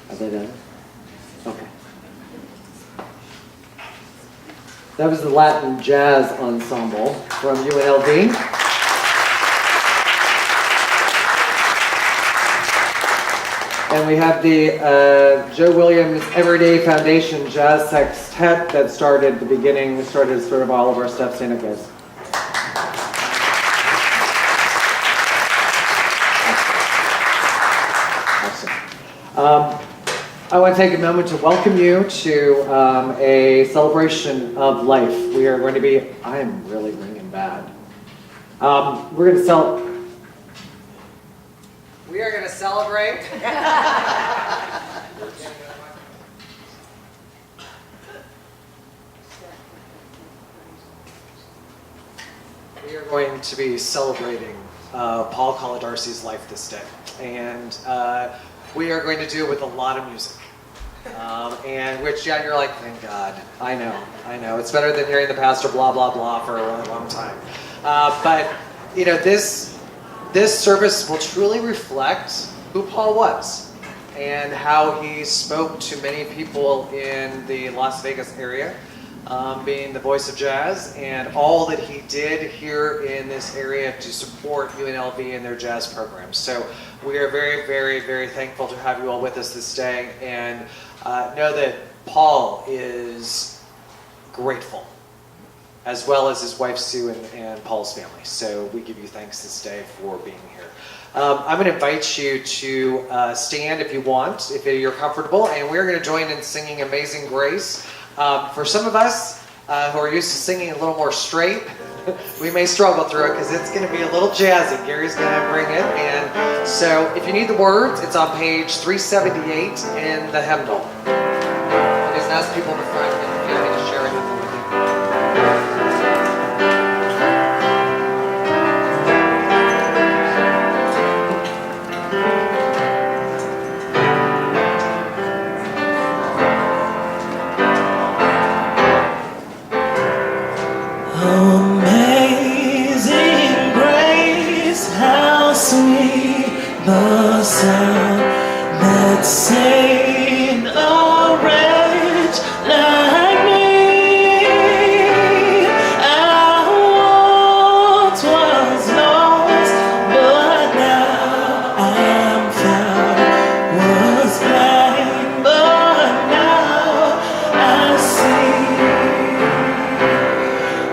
Are they done? Okay. That was the Latin Jazz Ensemble from UNLV. And we have the Joe Williams Everyday Foundation Jazz Sextet that started at the beginning. We started sort of all of our stuff. Stand up, guys. Awesome. I want to take a moment to welcome you to a celebration of life. We are going to be, I am really ringing bad. We're going to We are going to celebrate. We are going to be celebrating Paul Colardarci's life this day. And we are going to do it with a lot of music. And which, yeah, you're like, thank God. I know. It's better than hearing the pastor blah, blah, blah for a really long time. But, you know, this service will truly reflect who Paul was and how he spoke to many people in the Las Vegas area, being the voice of jazz, and all that he did here in this area to support UNLV and their jazz programs. So we are very, very, very thankful to have you all with us this day, and know that Paul is grateful, as well as his wife Sue and Paul's family. So we give you thanks this day for being here. I'm going to invite you to stand if you want, if you're comfortable, and we're going to join in singing Amazing Grace. For some of us who are used to singing a little more straight, we may struggle through it because it's going to be a little jazzy. Gary's going to bring it. And so if you need the words, it's on page 378 in the hymnal. Just ask people in the front if you want me to share anything with you. Amazing grace, how sweet the sound that saved a wretch like me. I once was lost, but now I'm found. Was blind, but now I see.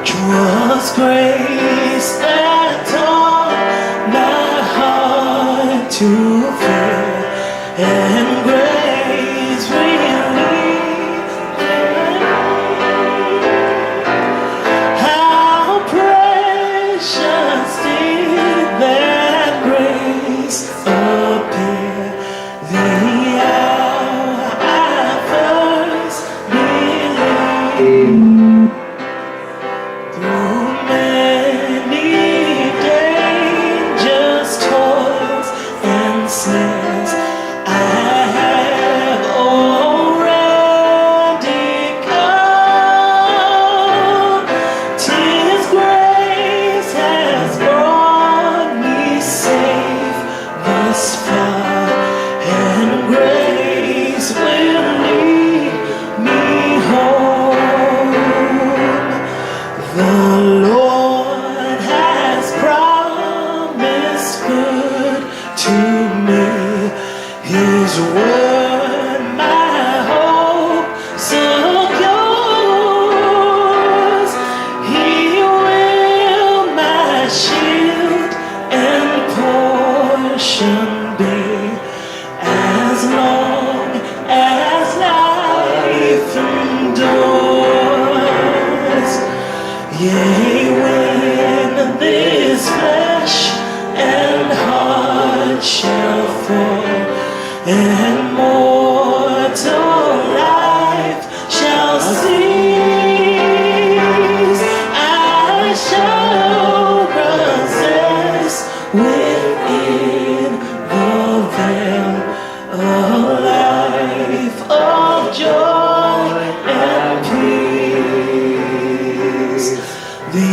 'Twas grace that taught my heart to fear, and grace relieved me. How precious did that grace appear the hour I first believed. Through many dangers, toils, and snares, I have already come. 'Tis grace has brought me safe thus far, and grace will lead me home. The Lord has promised good to me. His word my hope secures. He will my shield and portion be, as long as life endures. Yea, when this flesh and heart shall fall, and mortal life shall cease, I shall possess within the veil a life of joy and peace. The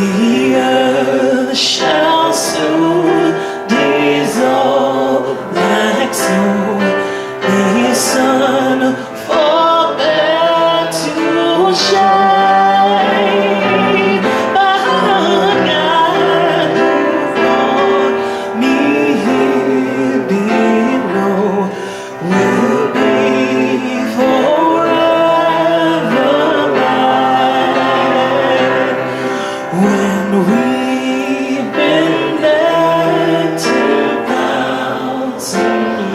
earth shall soon dissolve like snow. The sun forbear to shine, but God who brought me here below will be forever mine. When we've been dead 2,000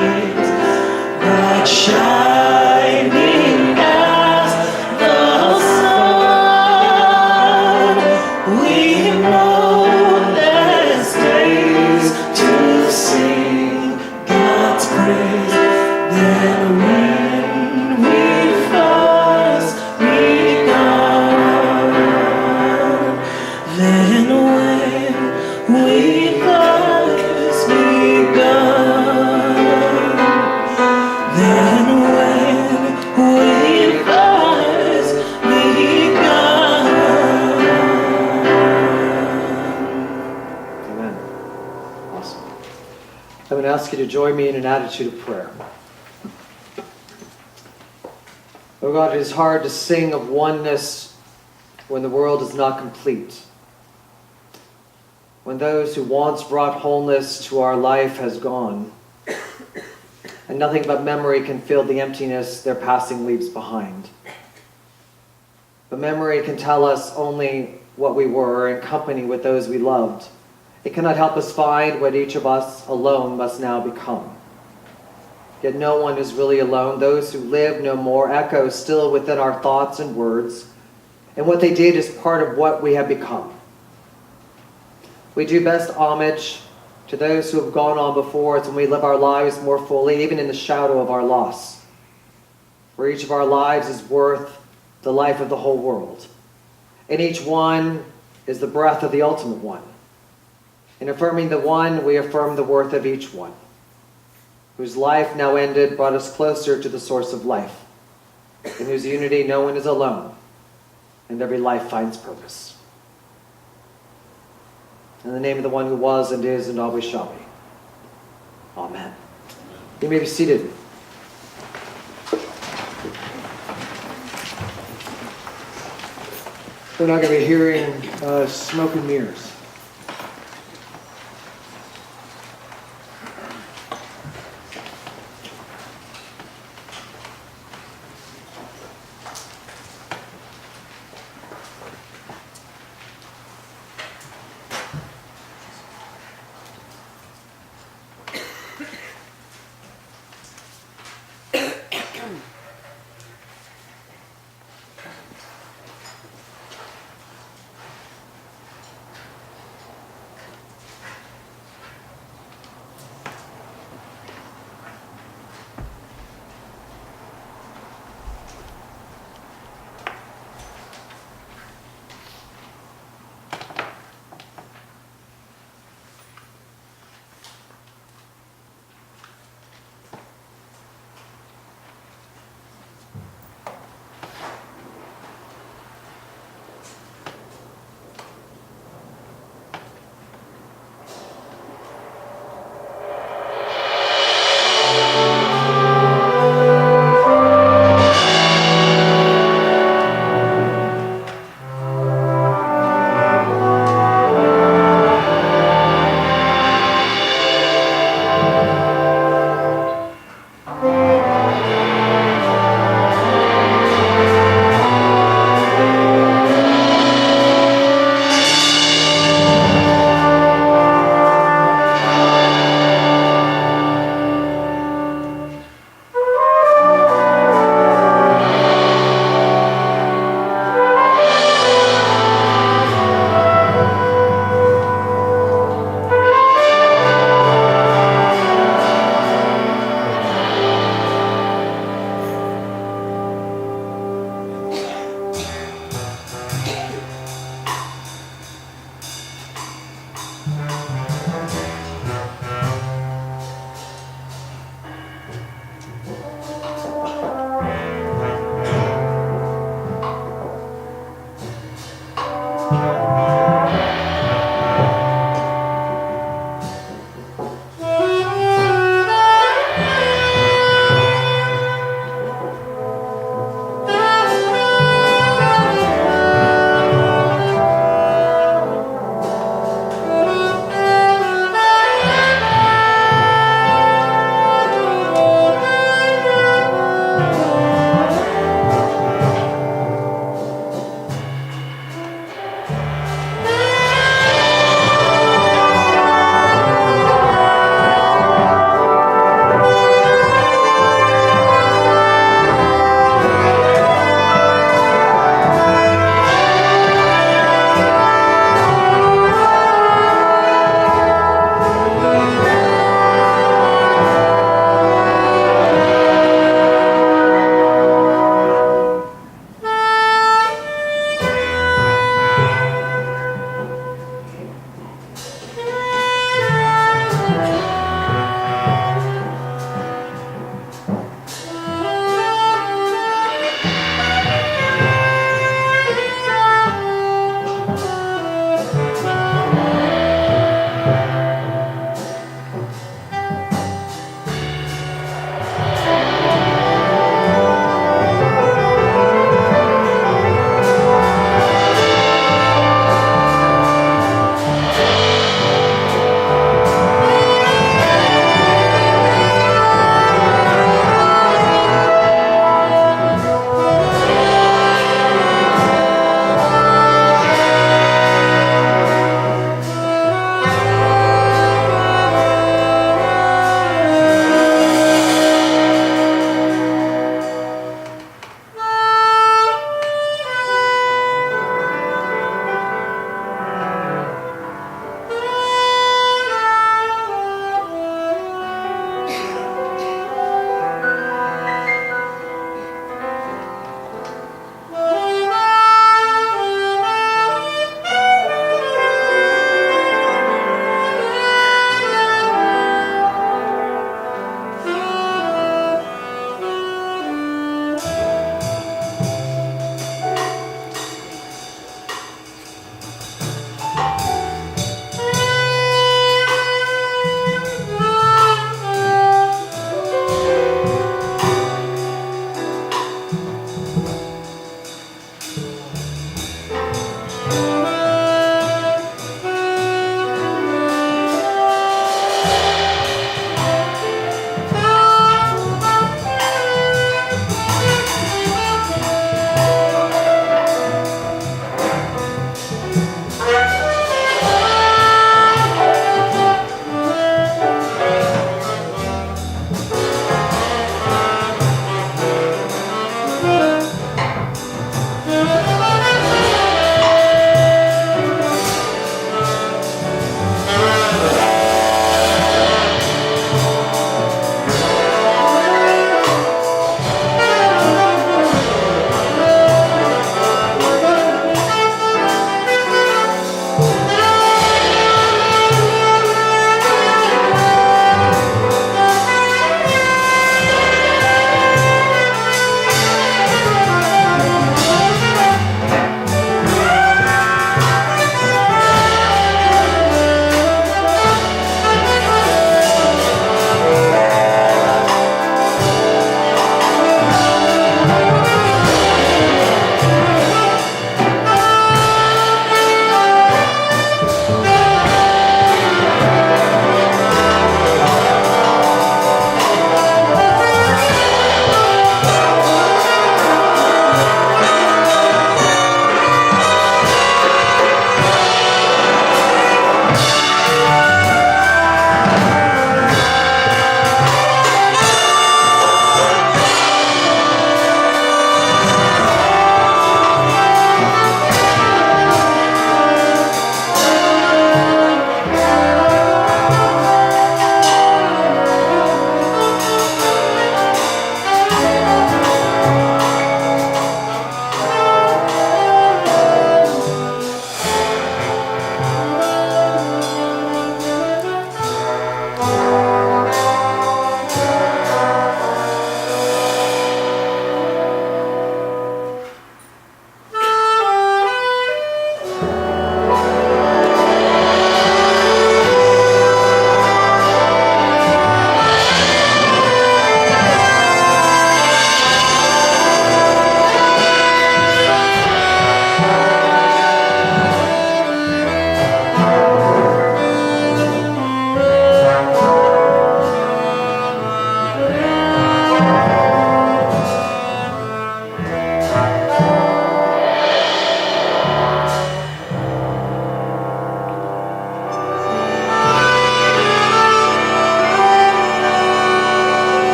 years, bright shining as the sun, we know there's days to sing God's praise. Then when we first begun, then when we first begun, then when we first begun. Amen. Awesome. I'm going to ask you to join me in an attitude of prayer. Oh God, it is hard to sing of oneness when the world is not complete. When those who once brought wholeness to our life has gone, and nothing but memory can fill the emptiness their passing leaves behind. But memory can tell us only what we were in company with those we loved, It cannot help us find what each of us alone must now become. Yet no one is really alone. Those who live no more echo still within our thoughts and words, and what they did is part of what we have become. We do best homage to those who have gone on before us when we live our lives more fully, even in the shadow of our loss. For each of our lives is worth the life of the whole world. And each one is the breath of the ultimate one. In affirming the one, we affirm the worth of each one, whose life now ended brought us closer to the source of life, in whose unity no one is alone, and every life finds purpose. In the name of the one who was and is and always shall be. Amen. You may be seated. We're not going to be hearing smoke and mirrors.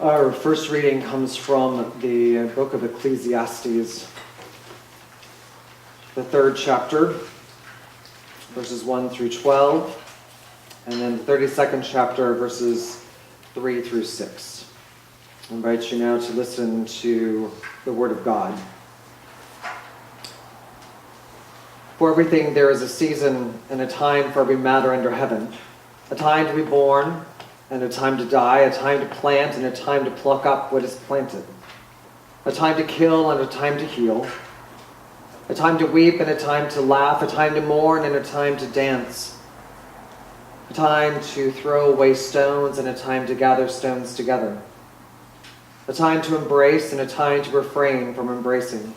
Our first reading comes from the book of Ecclesiastes, the 3rd chapter, verses 1 through 12, and then the 32nd chapter, verses 3 through 6. I invite you now to listen to the Word of God. For everything there is a season and a time for every matter under heaven, a time to be born and a time to die, a time to plant and a time to pluck up what is planted, a time to kill and a time to heal, a time to weep and a time to laugh, a time to mourn and a time to dance, a time to throw away stones and a time to gather stones together, a time to embrace and a time to refrain from embracing,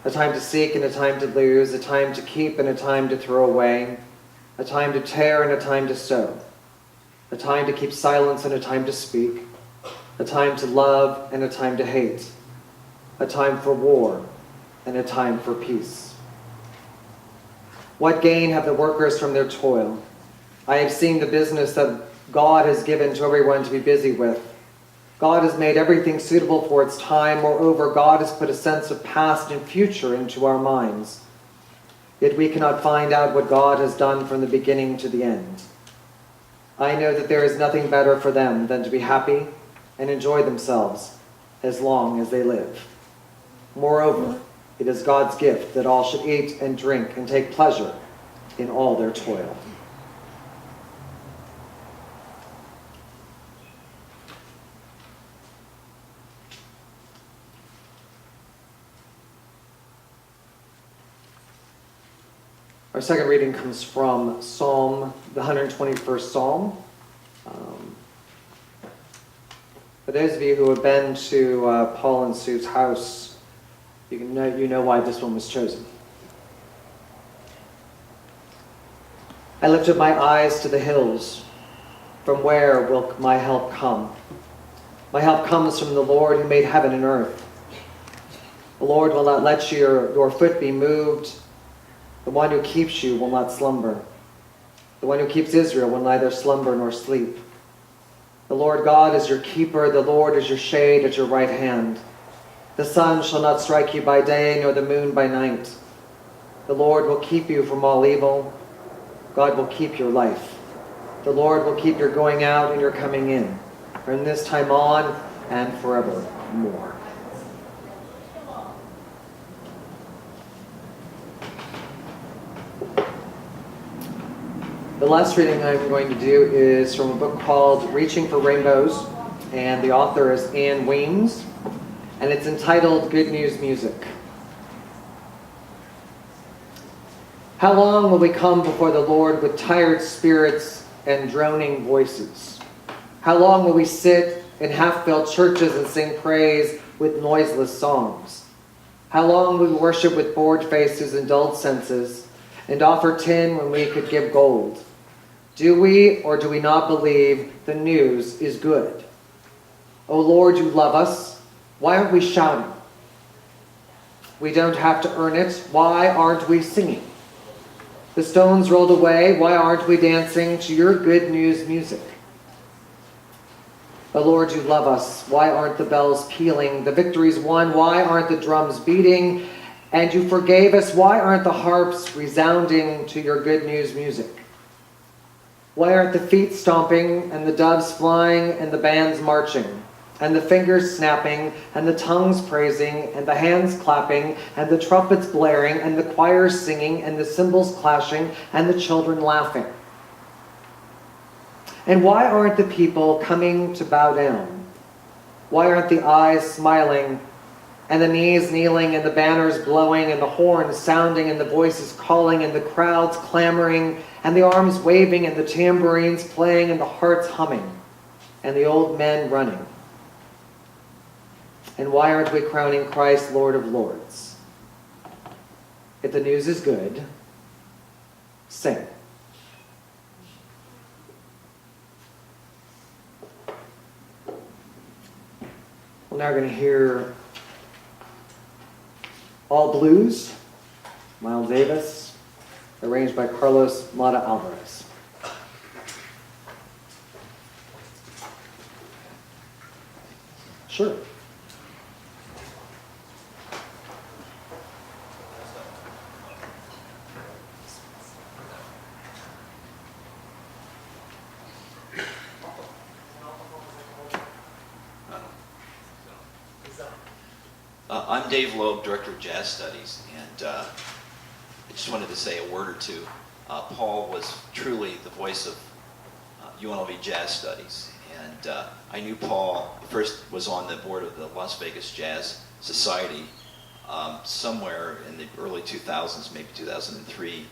a time to seek and a time to lose, a time to keep and a time to throw away, a time to tear and a time to sow, a time to keep silence and a time to speak, a time to love and a time to hate, a time for war and a time for peace. What gain have the workers from their toil? I have seen the business that God has given to everyone to be busy with. God has made everything suitable for its time. Moreover, God has put a sense of past and future into our minds. Yet we cannot find out what God has done from the beginning to the end. I know that there is nothing better for them than to be happy and enjoy themselves as long as they live. Moreover, it is God's gift that all should eat and drink and take pleasure in all their toil. Our second reading comes from Psalm, the 121st Psalm. For those of you who have been to Paul and Sue's house, you know why this one was chosen. I lift up my eyes to the hills. From where will my help come? My help comes from the Lord who made heaven and earth. The Lord will not let your foot be moved. The one who keeps you will not slumber. The one who keeps Israel will neither slumber nor sleep. The Lord God is your keeper. The Lord is your shade at your right hand. The sun shall not strike you by day, nor the moon by night. The Lord will keep you from all evil. God will keep your life. The Lord will keep your going out and your coming in, from this time on and forevermore. The last reading I'm going to do is from a book called Reaching for Rainbows, and the author is Anne Weems, and it's entitled Good News Music. How long will we come before the Lord with tired spirits and droning voices? How long will we sit in half-filled churches and sing praise with noiseless songs? How long will we worship with bored faces and dulled senses, and offer tin when we could give gold? Do we or do we not believe the news is good? O Lord, you love us. Why aren't we shouting? We don't have to earn it. Why aren't we singing? The stones rolled away. Why aren't we dancing to your good news music? O Lord, you love us. Why aren't the bells pealing? The victory's won. Why aren't the drums beating? And you forgave us. Why aren't the harps resounding to your good news music? Why aren't the feet stomping and the doves flying and the bands marching and the fingers snapping and the tongues praising and the hands clapping and the trumpets blaring and the choirs singing and the cymbals clashing and the children laughing? And why aren't the people coming to bow down? Why aren't the eyes smiling and the knees kneeling and the banners blowing and the horns sounding and the voices calling and the crowds clamoring and the arms waving and the tambourines playing and the hearts humming and the old men running? And why aren't we crowning Christ Lord of Lords? If the news is good, sing. We're now going to hear All Blues, Miles Davis, arranged by Carlos Mata Alvarez. Sure. I'm Dave Loeb, Director of Jazz Studies, and I just wanted to say a word or two. Paul was truly the voice of UNLV Jazz Studies, and I knew Paul, first was on the board of the Las Vegas Jazz Society somewhere in the early 2000s, maybe 2003,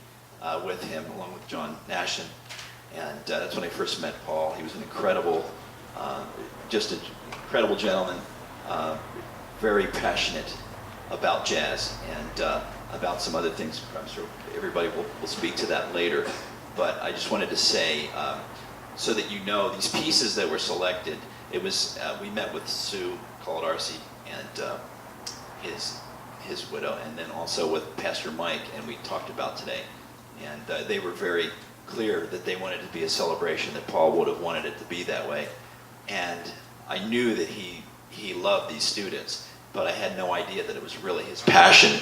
with him, along with John Nashin, and that's when I first met Paul. He was an incredible, just an incredible gentleman, very passionate about jazz and about some other things. I'm sure everybody will speak to that later. But I just wanted to say, so that you know, these pieces that were selected, it was, we met with Sue Colardarci and his widow, and then also with Pastor Mike, and we talked about today. And they were very clear that they wanted it to be a celebration, that Paul would have wanted it to be that way. And I knew that he loved these students, but I had no idea that it was really his passion.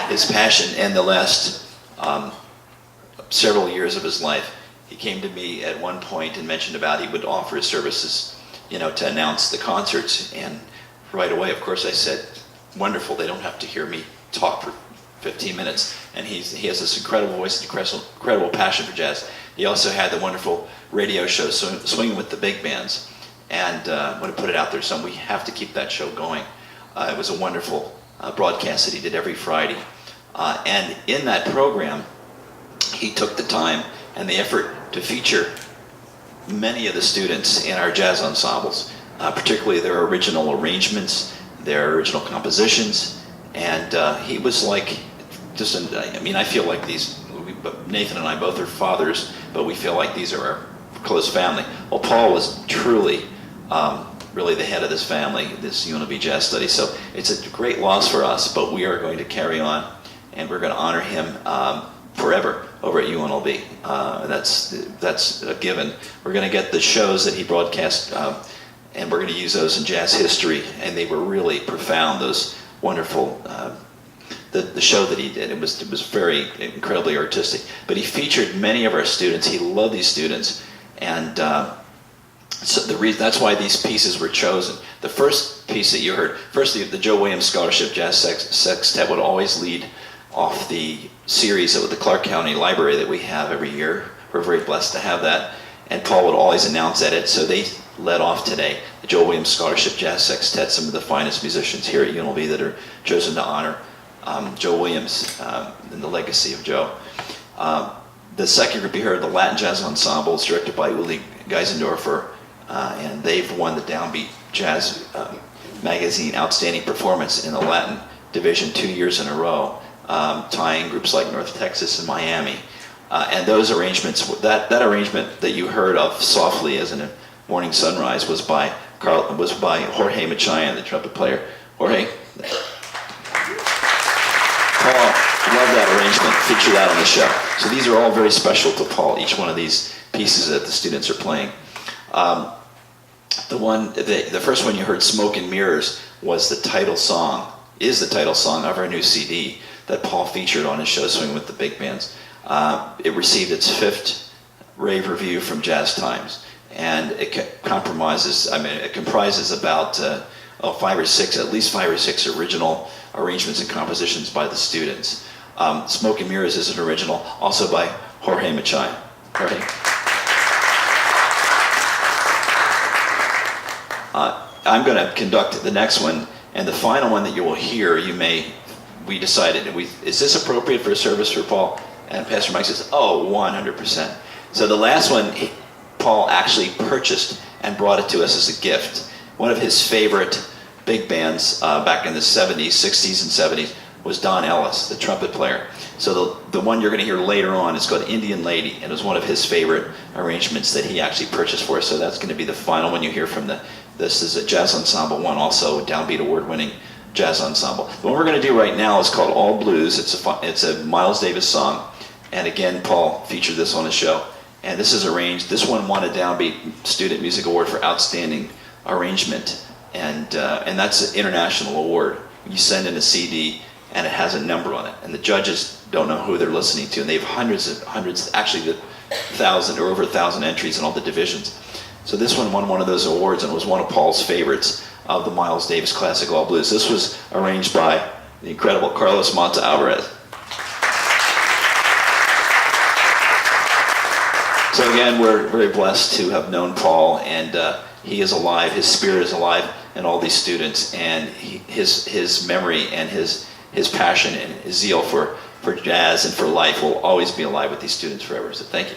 His passion. And the last several years of his life, he came to me at one point and mentioned about he would offer his services, to announce the concerts. And right away, of course, I said, wonderful, they don't have to hear me talk for 15 minutes. And he has this incredible voice, incredible passion for jazz. He also had the wonderful radio show, Swinging with the Big Bands. And I want to put it out there, so we have to keep that show going. It was a wonderful broadcast that he did every Friday. And in that program, he took the time and the effort to feature many of the students in our jazz ensembles, particularly their original arrangements, their original compositions. And he was like, I feel like Nathan and I both are fathers, but we feel like these are our close family. Well, Paul was truly, really the head of this family, this UNLV Jazz Study. So it's a great loss for us, but we are going to carry on, and we're going to honor him forever over at UNLV. That's a given. We're going to get the shows that he broadcast, and we're going to use those in jazz history, and they were really profound. Those wonderful. The show that he did, it was very incredibly artistic. But he featured many of our students. He loved these students, and so that's why these pieces were chosen. The first piece that you heard, first the Joe Williams Scholarship Jazz Sextet would always lead off the series of the Clark County Library that we have every year. We're very blessed to have that, and Paul would always announce at it. So they led off today the Joe Williams Scholarship Jazz Sextet, some of the finest musicians here at UNLV that are chosen to honor Joe Williams and the legacy of Joe. The second group you heard, the Latin Jazz Ensembles, directed by Uli Geisendorfer, and they've won the Downbeat Jazz Magazine Outstanding Performance in the Latin Division 2 years in a row, tying groups like North Texas and Miami. And those arrangements, that arrangement that you heard of softly as in a morning sunrise was by Jorge Machayan, the trumpet player. Jorge? Paul loved that arrangement, featured that on the show. So these are all very special to Paul, each one of these pieces that the students are playing. The first one you heard, Smoke and Mirrors, is the title song of our new CD that Paul featured on his show, Swing with the Big Bands. It received its 5th rave review from Jazz Times, and it comprises about at least five or six original arrangements and compositions by the students. Smoke and Mirrors is an original, also by Jorge Machayan. Jorge. I'm going to conduct the next one, and the final one that you will hear, we decided, is this appropriate for a service for Paul? And Pastor Mike says, 100%. So the last one, Paul actually purchased and brought it to us as a gift. One of his favorite big bands back in the 70s, 60s and 70s was Don Ellis, the trumpet player. So the one you're going to hear later on is called Indian Lady, and it was one of his favorite arrangements that he actually purchased for us. So that's going to be the final one you hear from this is a jazz ensemble one, also a Downbeat award-winning jazz ensemble. The one we're going to do right now is called All Blues. It's a Miles Davis song, and again, Paul featured this on his show, And this is arranged. This one won a Downbeat Student Music Award for Outstanding Arrangement, and that's an international award. You send in a CD, and it has a number on it, and the judges don't know who they're listening to, and they have hundreds, actually the 1,000 or over 1,000 entries in all the divisions. So this one won one of those awards, and it was one of Paul's favorites of the Miles Davis Classic All Blues. This was arranged by the incredible Carlos Monta Alvarez. So again, we're very blessed to have known Paul, and he is alive, his spirit is alive in all these students, and his memory and his passion and his zeal for jazz and for life will always be alive with these students forever. So thank you.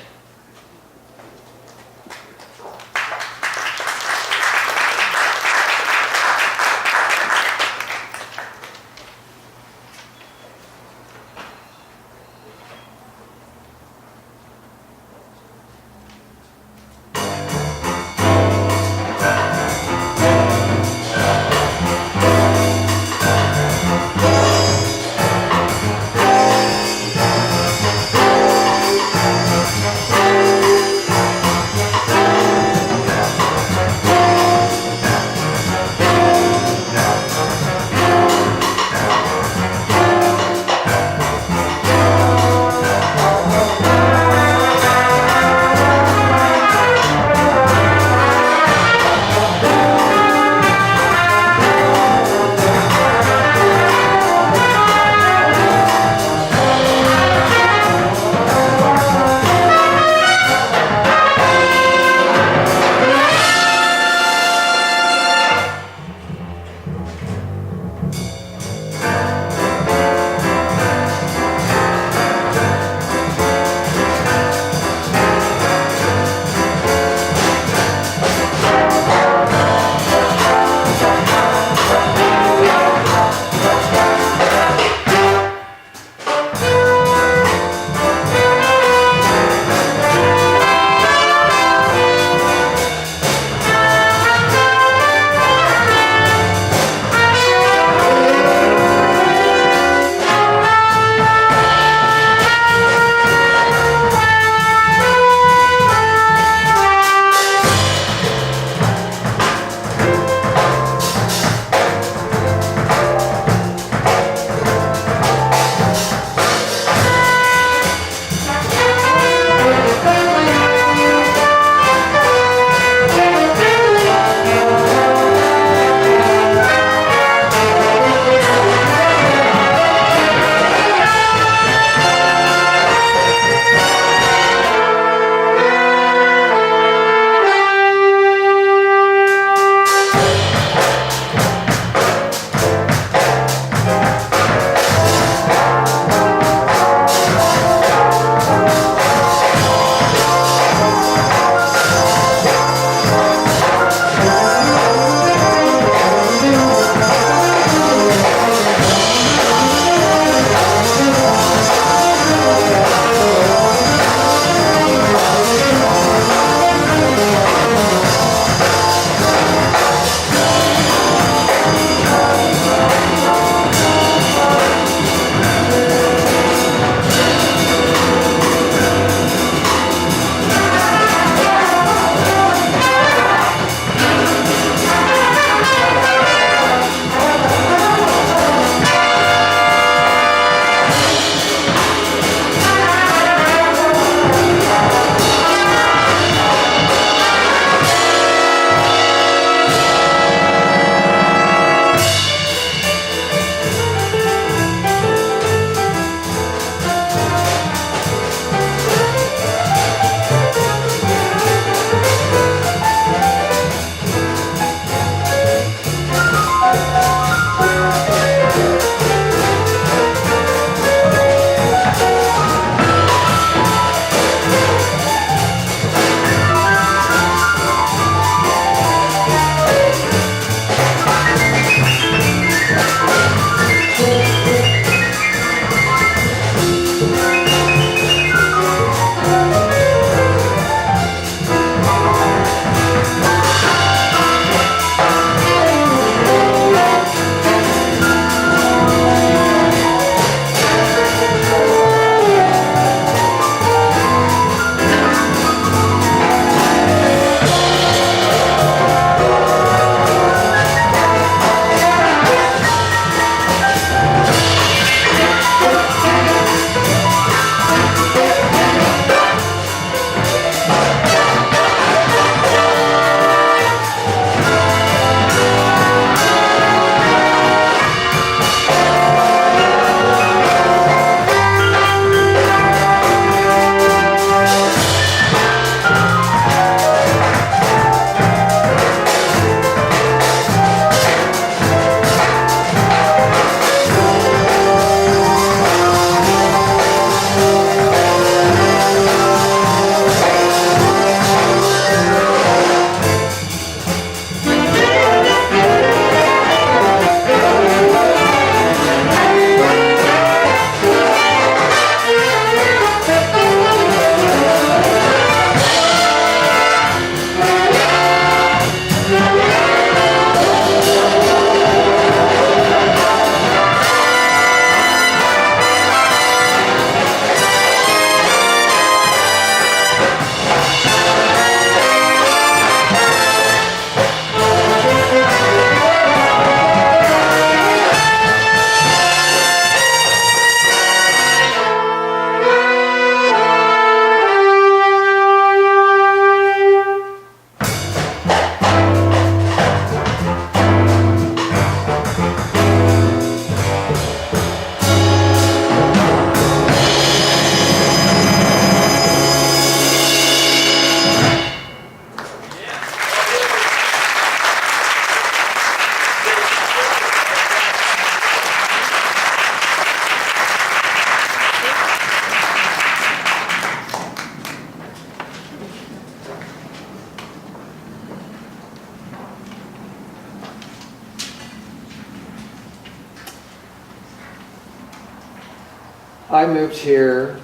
I moved here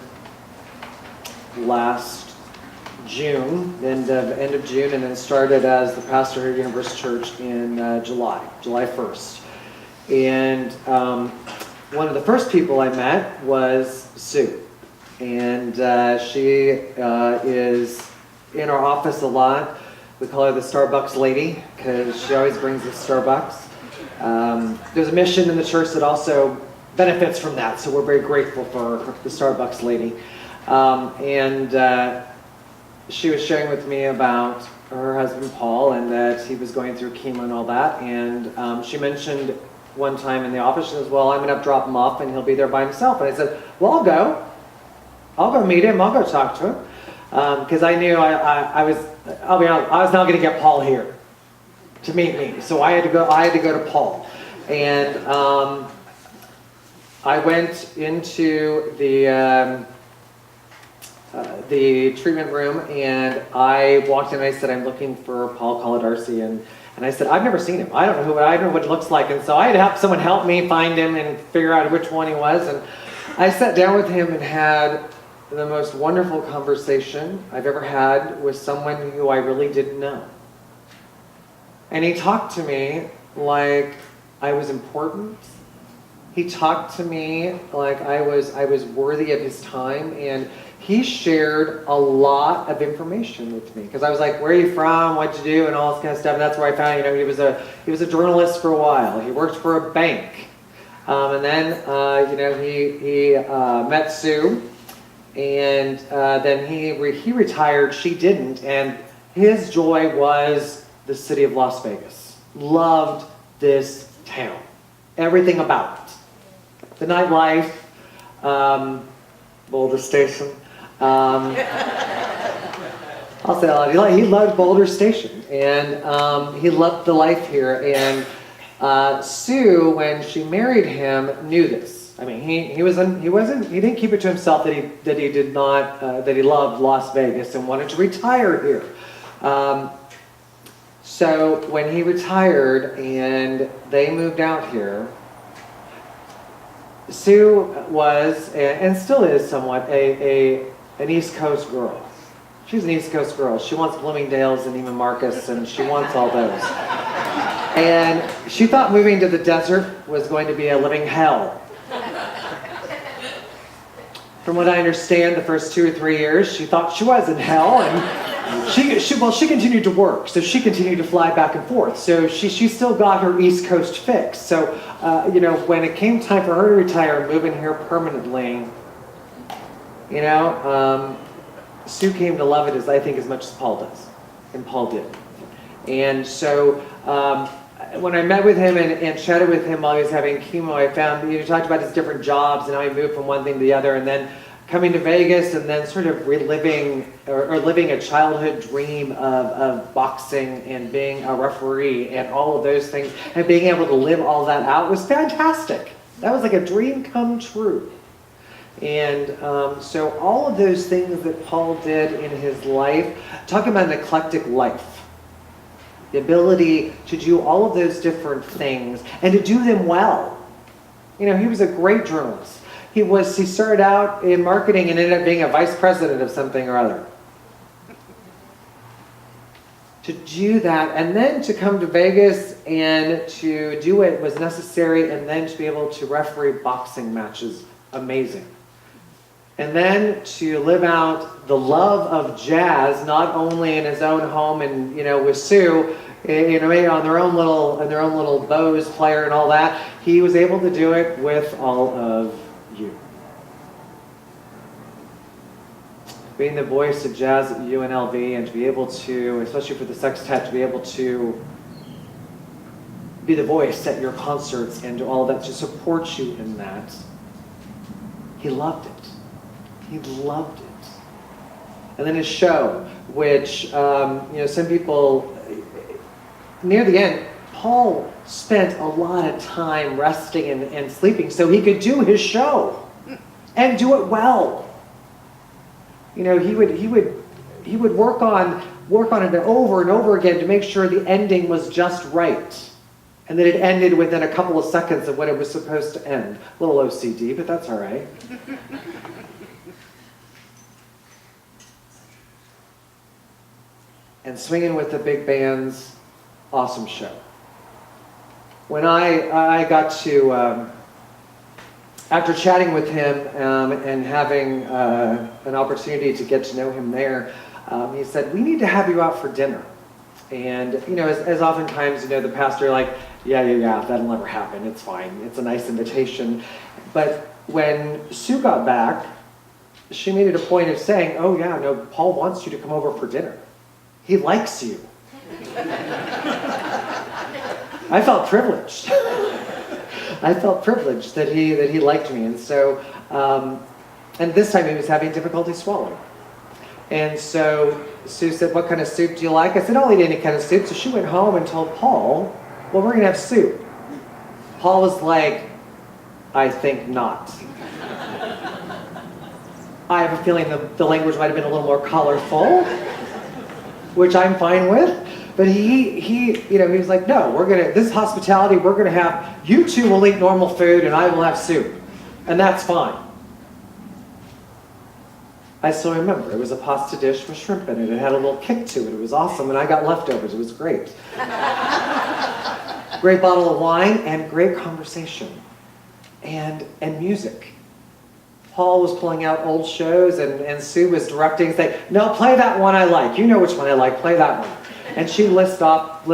last June, end of June, and then started as the pastor here at Universal Church in July 1st. And one of the first people I met was Sue. And she is in our office a lot. We call her the Starbucks lady because she always brings us Starbucks. There's a mission in the church that also benefits from that, so we're very grateful for the Starbucks lady. And she was sharing with me about her husband Paul and that he was going through chemo and all that. And she mentioned one time in the office, she says, well, I'm going to drop him off and he'll be there by himself. And I said, well, I'll go meet him, I'll go talk to him. Because I knew I'll be honest, I was not going to get Paul here to meet me. So I had to go to Paul. And I went into the treatment room and I walked in and I said, I'm looking for Paul Colardarci. And I said, I've never seen him. I don't know what it looks like. And so I had to have someone help me find him and figure out which one he was. And I sat down with him and had the most wonderful conversation I've ever had with someone who I really didn't know. And he talked to me like I was important. He talked to me like I was worthy of his time, and he shared a lot of information with me because I was like, "Where are you from? What'd you do?" and all this kind of stuff. And that's where I found, he was a journalist for a while. He worked for a bank, and then he met Sue, and then he retired. She didn't, and his joy was the city of Las Vegas. Loved this town, everything about it. The nightlife, Boulder Station. I'll say a lot. He loved Boulder Station, and he loved the life here. And Sue, when she married him, knew this. I mean, he didn't keep it to himself that he loved Las Vegas and wanted to retire here. So when he retired and they moved out here, Sue was, and still is somewhat, an East Coast girl. She's an East Coast girl. She wants Bloomingdale's and Neiman Marcus, and she wants all those. And she thought moving to the desert was going to be a living hell. From what I understand, the first 2 or 3 years, she thought she was in hell, and she continued to work, so she continued to fly back and forth. So she still got her East Coast fix. So, when it came time for her to retire and move in here permanently, Sue came to love it as much as Paul does, and Paul did. And so when I met with him and chatted with him while he was having chemo, I found, he talked about his different jobs and how he moved from one thing to the other, and then coming to Vegas and then sort of reliving or living a childhood dream of boxing and being a referee and all of those things and being able to live all that out was fantastic. That was like a dream come true. And so all of those things that Paul did in his life, talking about an eclectic life, the ability to do all of those different things and to do them well. He was a great journalist. He started out in marketing and ended up being a vice president of something or other. To do that and then to come to Vegas and to do what was necessary and then to be able to referee boxing matches, amazing. And then to live out the love of jazz, not only in his own home and with Sue, maybe on their own little Bose player and all that, he was able to do it with all of you. Being the voice of jazz at UNLV and to be able to, especially for the sextet, to be able to be the voice at your concerts and do all that, to support you in that. He loved it. He loved it. And then his show, which, some people, near the end, Paul spent a lot of time resting and sleeping so he could do his show and do it well. He would work on it over and over again to make sure the ending was just right. And then it ended within a couple of seconds of when it was supposed to end. A little OCD, but that's all right. And Swinging with the Big Band's awesome show. When I got to, after chatting with him and having an opportunity to get to know him there, he said, we need to have you out for dinner. And, as oftentimes, the pastor like, yeah, that'll never happen. It's fine. It's a nice invitation. But when Sue got back, she made it a point of saying, oh yeah, no, Paul wants you to come over for dinner. He likes you. I felt privileged. I felt privileged that he liked me. And so, and this time he was having difficulty swallowing. And so Sue said, what kind of soup do you like? I said, I'll eat any kind of soup. So she went home and told Paul, well, we're going to have soup. Paul was like, I think not. I have a feeling the language might have been a little more colorful, which I'm fine with. But he was like, no, this is hospitality. We're going to have, you two will eat normal food and I will have soup. And that's fine. I still remember, it was a pasta dish with shrimp in it. It had a little kick to it. It was awesome, and I got leftovers. It was great. Great bottle of wine and great conversation. And music. Paul was pulling out old shows, and Sue was directing, saying, no, play that one I like. You know which one I like. Play that one. And she list off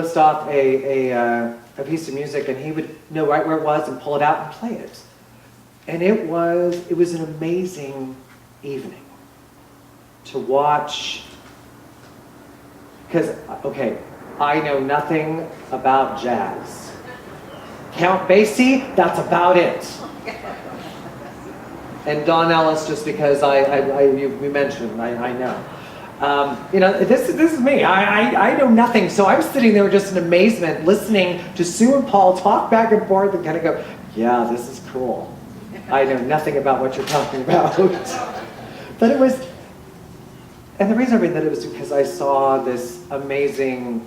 a piece of music, and he would know right where it was and pull it out and play it. And it was an amazing evening to watch, because, okay, I know nothing about jazz. Count Basie, that's about it. And Don Ellis, just because we mentioned, I know. This is me. I know nothing, so I'm sitting there just in amazement, listening to Sue and Paul talk back and forth and kind of go, yeah, this is cool. I know nothing about what you're talking about. But it was, and the reason I read that it was because I saw this amazing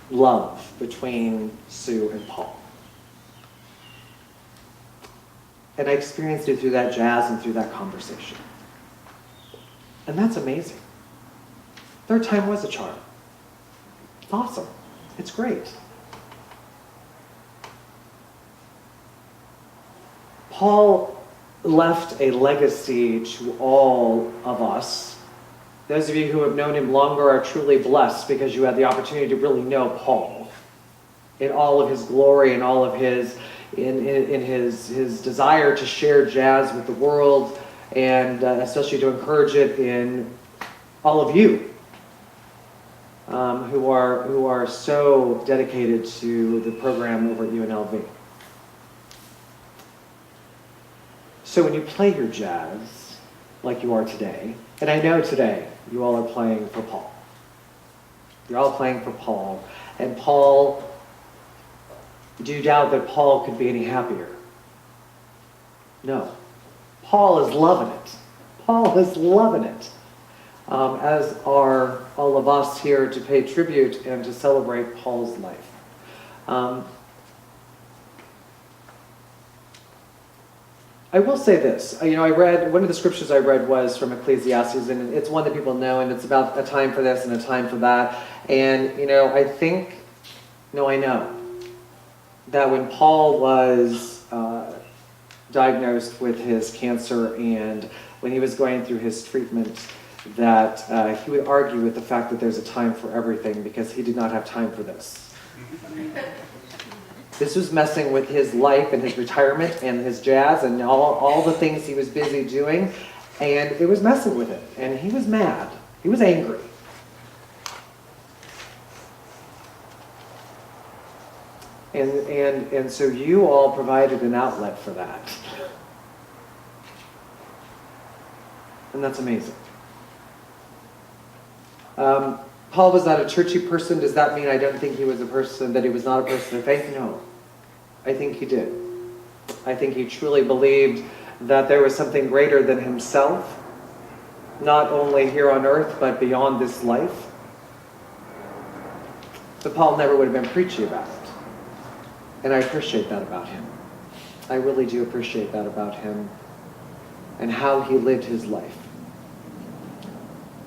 love between Sue and Paul. And I experienced it through that jazz and through that conversation. And that's amazing. Third time was a charm. It's awesome. It's great. Paul left a legacy to all of us. Those of you who have known him longer are truly blessed because you had the opportunity to really know Paul in all of his glory and all of his his desire to share jazz with the world, and especially to encourage it in all of you who are so dedicated to the program over at UNLV. So when you play your jazz like you are today, and I know today you all are playing for Paul. You're all playing for Paul. And Paul, do you doubt that Paul could be any happier? No. Paul is loving it. Paul is loving it. As are all of us here to pay tribute and to celebrate Paul's life. I will say this. I read, one of the scriptures I read was from Ecclesiastes, and it's one that people know, and it's about a time for this and a time for that. And, I know that when Paul was diagnosed with his cancer and when he was going through his treatment, that he would argue with the fact that there's a time for everything because he did not have time for this. This was messing with his life and his retirement and his jazz and all the things he was busy doing, and it was messing with it. And he was mad. He was angry. And so you all provided an outlet for that. And that's amazing. Paul was not a churchy person. Does that mean I don't think he was that he was not a person of faith? No. I think he did. I think he truly believed that there was something greater than himself, not only here on earth, but beyond this life. But Paul never would have been preachy about it. And I appreciate that about him. I really do appreciate that about him and how he lived his life.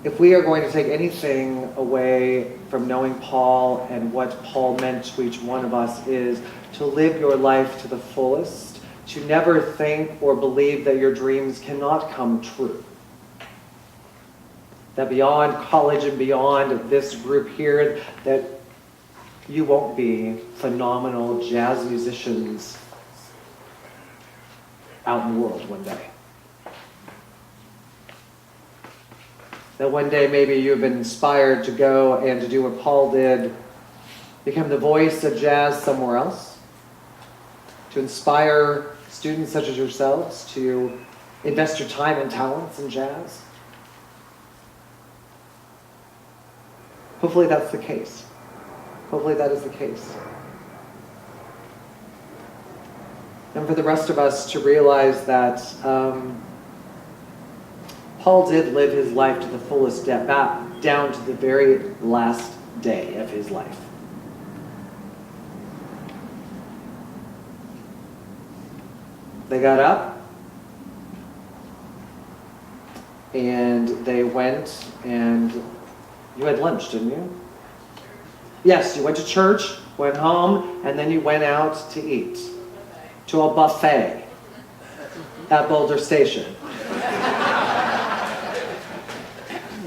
If we are going to take anything away from knowing Paul and what Paul meant to each one of us, is to live your life to the fullest, to never think or believe that your dreams cannot come true. That beyond college and beyond this group here, that you won't be phenomenal jazz musicians out in the world one day. That one day maybe you've been inspired to go and to do what Paul did, become the voice of jazz somewhere else, to inspire students such as yourselves to invest your time and talents in jazz. Hopefully that's the case. Hopefully that is the case. And for the rest of us to realize that Paul did live his life to the fullest depth, down to the very last day of his life. They got up and they went, and you had lunch, didn't you? Yes, you went to church, went home, and then you went out to eat. To a buffet at Boulder Station.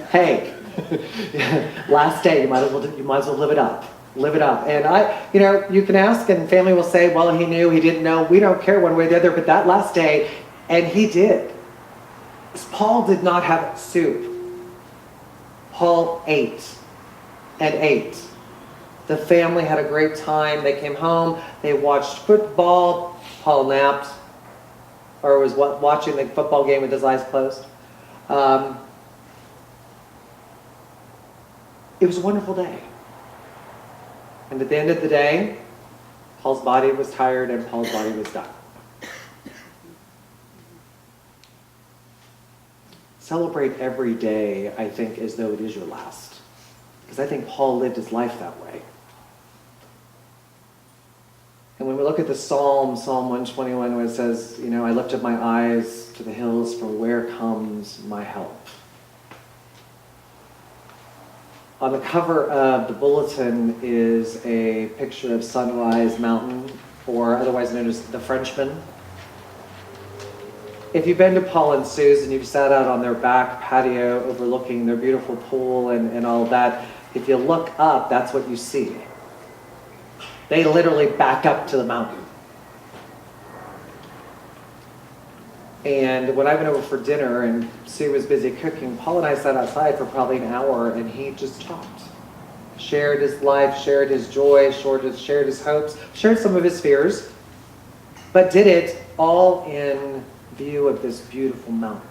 Hey, last day, you might as well live it up. Live it up. And you can ask, and family will say, well, he knew, he didn't know. We don't care one way or the other, but that last day, and he did. Paul did not have soup. Paul ate and ate. The family had a great time. They came home, they watched football. Paul napped, or was watching the football game with his eyes closed. It was a wonderful day. And at the end of the day, Paul's body was tired and Paul's body was done. Celebrate every day, I think, as though it is your last. Because I think Paul lived his life that way. And when we look at the Psalm 121, where it says, I lift up my eyes to the hills, from where comes my help? On the cover of the bulletin is a picture of Sunrise Mountain, or otherwise known as the Frenchman. If you've been to Paul and Sue's and you've sat out on their back patio overlooking their beautiful pool and all that, if you look up, that's what you see. They literally back up to the mountain. And when I went over for dinner and Sue was busy cooking, Paul and I sat outside for probably an hour, and he just talked. Shared his life, shared his joy, shared his hopes, shared some of his fears, but did it all in view of this beautiful mountain.